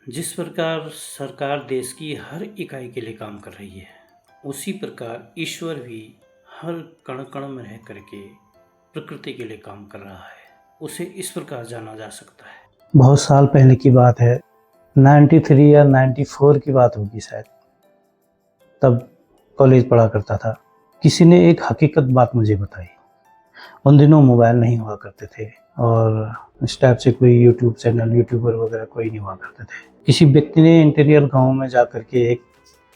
जिस प्रकार सरकार देश की हर इकाई के लिए काम कर रही है, उसी प्रकार ईश्वर भी हर कण-कण में रह करके प्रकृति के लिए काम कर रहा है। उसे इस प्रकार जाना जा सकता है। बहुत साल पहले की बात है, 93 या 94 की बात होगी शायद। तब कॉलेज पढ़ा करता था। किसी ने एक हकीकत बात मुझे बताई। उन दिनों मोबाइल नहीं हुआ करते थे और इस टाइप से कोई यूट्यूब चैनल, यूट्यूबर वगैरह कोई नहीं हुआ करते थे। किसी व्यक्ति ने इंटीरियर गांव में जाकर के एक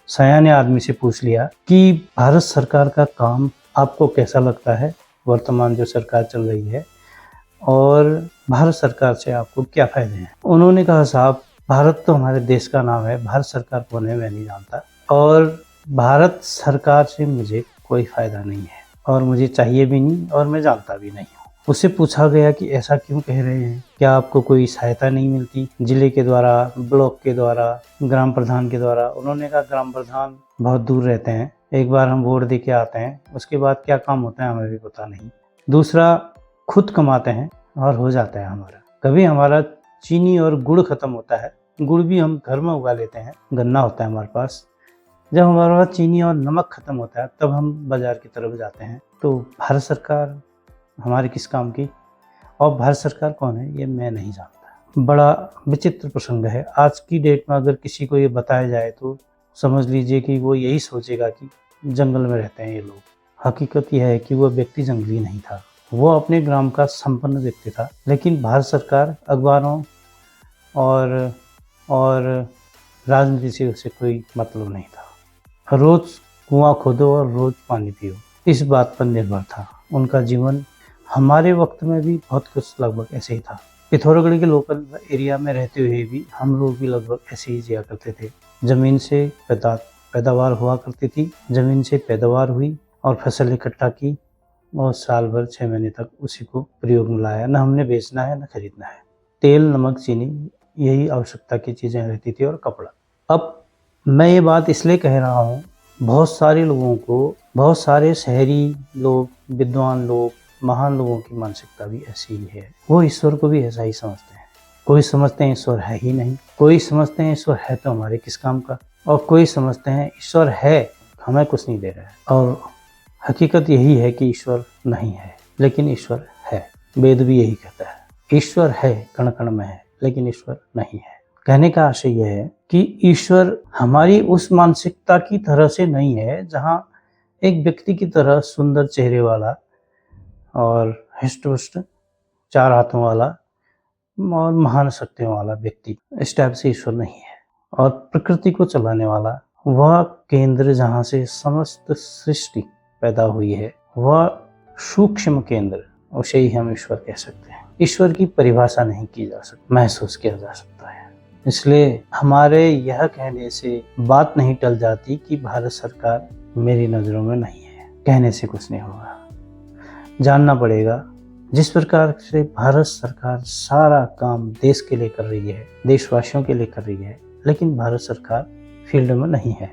सयाने आदमी से पूछ लिया कि भारत सरकार का काम आपको कैसा लगता है, वर्तमान जो सरकार चल रही है, और भारत सरकार से आपको क्या फ़ायदे हैं। उन्होंने कहा, साहब भारत तो हमारे देश का नाम है, भारत सरकार कौन है मैं नहीं जानता, और भारत सरकार से मुझे कोई फ़ायदा नहीं है और मुझे चाहिए भी नहीं और मैं जानता भी नहीं हूँ। उससे पूछा गया कि ऐसा क्यों कह रहे हैं, क्या आपको कोई सहायता नहीं मिलती जिले के द्वारा, ब्लॉक के द्वारा, ग्राम प्रधान के द्वारा। उन्होंने कहा, ग्राम प्रधान बहुत दूर रहते हैं, एक बार हम वोट दे के आते हैं, उसके बाद क्या काम होता है हमें भी पता नहीं। दूसरा, खुद कमाते हैं और हो जाता है हमारा। कभी हमारा चीनी और गुड़ खत्म होता है, गुड़ भी हम घर में उगा लेते हैं, गन्ना होता है हमारे पास। जब हमारे पास चीनी और नमक खत्म होता है तब हम बाजार की तरफ जाते हैं। तो भारत सरकार हमारे किस काम की, और भारत सरकार कौन है ये मैं नहीं जानता। बड़ा विचित्र प्रसंग है। आज की डेट में अगर किसी को ये बताया जाए तो समझ लीजिए कि वो यही सोचेगा कि जंगल में रहते हैं ये लोग। हकीकत यह है कि वो व्यक्ति जंगली नहीं था, वो अपने ग्राम का संपन्न व्यक्ति था, लेकिन भारत सरकार, अखबारों और राजनीति से उसे कोई मतलब नहीं था। रोज कुआं खोदो और रोज पानी पियो, इस बात पर निर्भर था उनका जीवन। हमारे वक्त में भी बहुत कुछ लगभग ऐसे ही था। पिथौरागढ़ के लोकल एरिया में रहते हुए भी हम लोग भी लगभग ऐसे ही जिया करते थे। जमीन से पैदावार हुआ करती थी, जमीन से पैदावार हुई और फसल इकट्ठा की और साल भर 6 महीने तक उसी को प्रयोग में लाया। न हमने बेचना है न खरीदना है। तेल, नमक, चीनी, यही आवश्यकता की चीज़ें रहती थी, और कपड़ा। अब मैं ये बात इसलिए कह रहा हूँ, बहुत सारे लोगों को, बहुत सारे शहरी लोग, विद्वान लोग, महान लोगों की मानसिकता भी ऐसी ही है। वो ईश्वर को भी ऐसा ही समझते हैं। कोई समझते हैं ईश्वर है ही नहीं, कोई समझते हैं ईश्वर है तो हमारे किस काम का, और कोई समझते हैं ईश्वर है हमें कुछ नहीं दे रहा है। और हकीकत यही है कि ईश्वर नहीं है, लेकिन ईश्वर है। वेद भी यही कहता है, ईश्वर है, कण कण में है, लेकिन ईश्वर नहीं है। कहने का आशय यह है कि ईश्वर हमारी उस मानसिकता की तरह से नहीं है जहाँ एक व्यक्ति की तरह सुंदर चेहरे वाला और हृष्ट-पुष्ट, 4 हाथों वाला और महान शक्तियों वाला व्यक्ति, इस टाइप से ईश्वर नहीं है। और प्रकृति को चलाने वाला, वह केंद्र जहाँ से समस्त सृष्टि पैदा हुई है, वह सूक्ष्म केंद्र, उसे ही हम ईश्वर कह सकते हैं। ईश्वर की परिभाषा नहीं की जा सकती, महसूस किया जा सकता है। इसलिए हमारे यह कहने से बात नहीं टल जाती कि भारत सरकार मेरी नज़रों में नहीं है। कहने से कुछ नहीं होगा, जानना पड़ेगा। जिस प्रकार से भारत सरकार सारा काम देश के लिए कर रही है, देशवासियों के लिए कर रही है, लेकिन भारत सरकार फील्ड में नहीं है।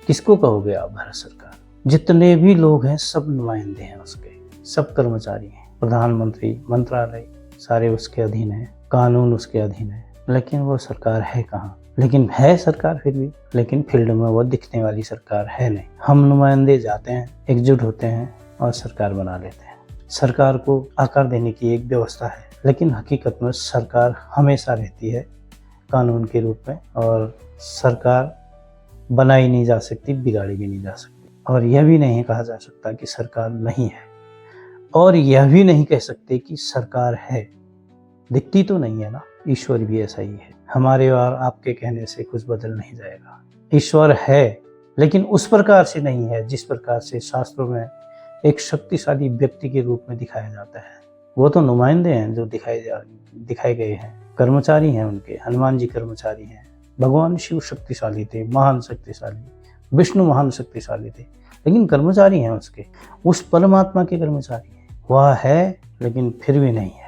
किसको कहोगे आप भारत सरकार? जितने भी लोग हैं सब नुमाइंदे हैं उसके, सब कर्मचारी हैं। प्रधानमंत्री, मंत्रालय सारे उसके अधीन हैं, कानून उसके अधीन है, लेकिन वो सरकार है कहाँ? लेकिन है सरकार फिर भी, लेकिन फील्ड में वो दिखने वाली सरकार है नहीं। हम नुमाइंदे जाते हैं, एकजुट होते हैं और सरकार बना लेते हैं। सरकार को आकार देने की एक व्यवस्था है, लेकिन हकीकत में सरकार हमेशा रहती है कानून के रूप में, और सरकार बनाई नहीं जा सकती, बिगाड़ी भी नहीं जा सकती। और यह भी नहीं कहा जा सकता कि सरकार नहीं है, और यह भी नहीं कह सकते कि सरकार है। दिखती तो नहीं है ना। ईश्वर भी ऐसा ही है। हमारे और आपके कहने से कुछ बदल नहीं जाएगा। ईश्वर है, लेकिन उस प्रकार से नहीं है जिस प्रकार से शास्त्रों में एक शक्तिशाली व्यक्ति के रूप में दिखाया जाता है। वो तो नुमाइंदे हैं जो दिखाए गए हैं, कर्मचारी हैं उनके। हनुमान जी कर्मचारी हैं, भगवान शिव शक्तिशाली थे, महान शक्तिशाली, विष्णु महान शक्तिशाली थे, लेकिन कर्मचारी हैं उसके, उस परमात्मा के कर्मचारी हैं। वह है लेकिन फिर भी नहीं है।